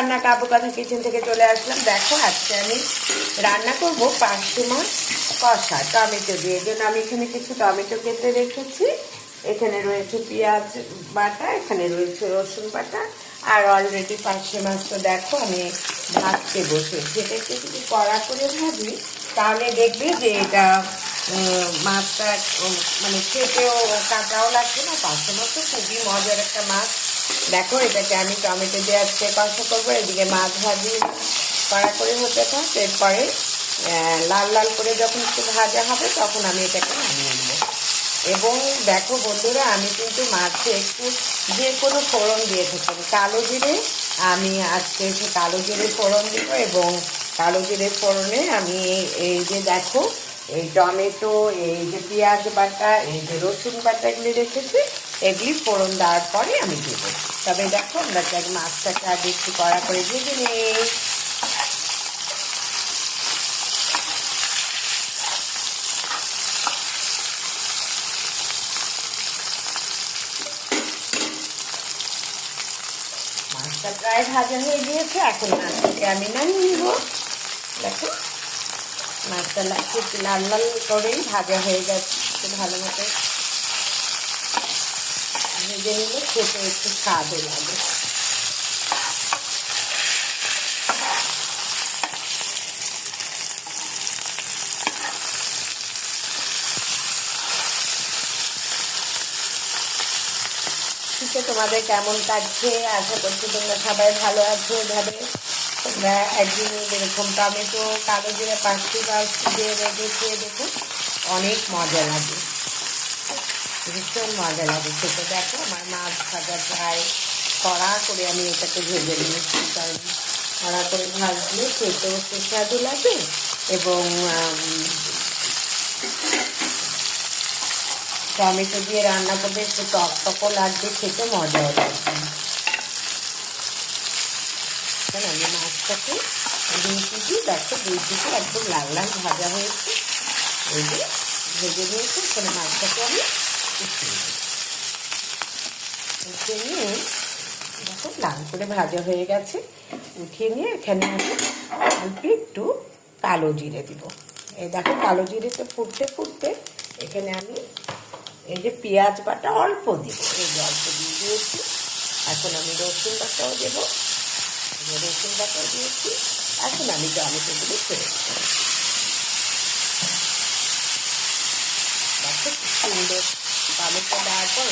রান্না কাবু কথা কিচেন থেকে চলে আসলাম। দেখো আজকে আমি রান্না করব পার্শে মাছ কষা টমেটো দিয়ে। এর জন্য আমি এখানে কিছু টমেটো কেটে রেখেছি, এখানে রয়েছে পেঁয়াজ বাটা, এখানে রয়েছে রসুন বাটা, আর অলরেডি পার্শে মাছ তো দেখো আমি ভাজতে বসেছি। এটা একটু যদি কড়া করে ভাজি তাহলে দেখবে যে এটা মাছটা মানে খেতেও কাঁচাও লাগছে না। পার্শে মাছ তো খুবই মজার একটা মাছ। দেখো এটাকে আমি টমেটো দিয়ে আজকে কষা করবো, এদিকে মাছ ভাজি কড়া করে হতে থাক। এরপরে লাল লাল করে যখন একটু ভাজা হবে তখন আমি এটাকে নামিয়ে নেবো। এবং দেখো বন্ধুরা, আমি কিন্তু মাছে একটু যে কোনো ফোড়ন দিয়ে থাকি। কালো জিরে আমি আজকে একটু কালো জিরে ফোড়ন দিব, এবং কালো জিরে ফোড়নে আমি এই যে দেখো এই টমেটো, এই যে পেঁয়াজ বাটা, এই যে রসুন বাটা এগুলি রেখেছি, এগুলি ফোড়ন দেওয়ার পরে আমি দেবো। তবে দেখো আমরা মাছটাকে আগে একটু কড়া করে ভেজে নিই। মাছটা প্রায় ভাজা হয়ে গিয়েছে, এখন মাছটাকে আমি নামিয়ে নিব। দেখো মাছটা একটু লাল লাল করেই ভাজা হয়ে যাচ্ছে, ভালো মতো ভেজে নিলে খেতে একটু স্বাদও লাগে। তোমাদের কেমন কাটছে? আশা করছি তোমরা সবাই ভালো আছো। এভাবে তোমরা একদিন এরকম টমেটো কালো জিরে পাঁচটি দিয়ে রেখেছে, দেখো অনেক মজা লাগে, ভীষণ মজা লাগে খেতে। দেখো আমার মাছ ভাজা প্রায় কড়া করে আমি এটাকে ভেজে নিয়েছি, কারণ কড়া করে ভাজলে খেতেও সুস্বাদু লাগে এবং টমেটো দিয়ে রান্না করলে একটু টক টকও লাগবে, খেতে মজাও লাগবে। আমি মাছটাকে দুই পিঠি দেখো একদম লাল লাল ভাজা হয়েছে, এই যে ভেজে নিয়েছি। এখানে মাছটাকে আমি উঠিয়ে নিয়ে দেখো লাল করে ভাজা হয়ে গেছে, উঠিয়ে নিয়ে এখানে আমি অল্প একটু কালো জিরে দিব। এই দেখো কালো জিরেটা ফুটতে ফুটতে এখানে আমি এই যে পেঁয়াজ বাটা অল্প দিব, এই যে অল্প দিয়ে দিয়েছি। এখন আমি রসুন বাটাও দেবো, রসুন বাটাও দিয়েছি। এখন আমি টমেটোগুলো ছেড়ে দেবো। দেখো সুন্দর টমেটো দেওয়ার পর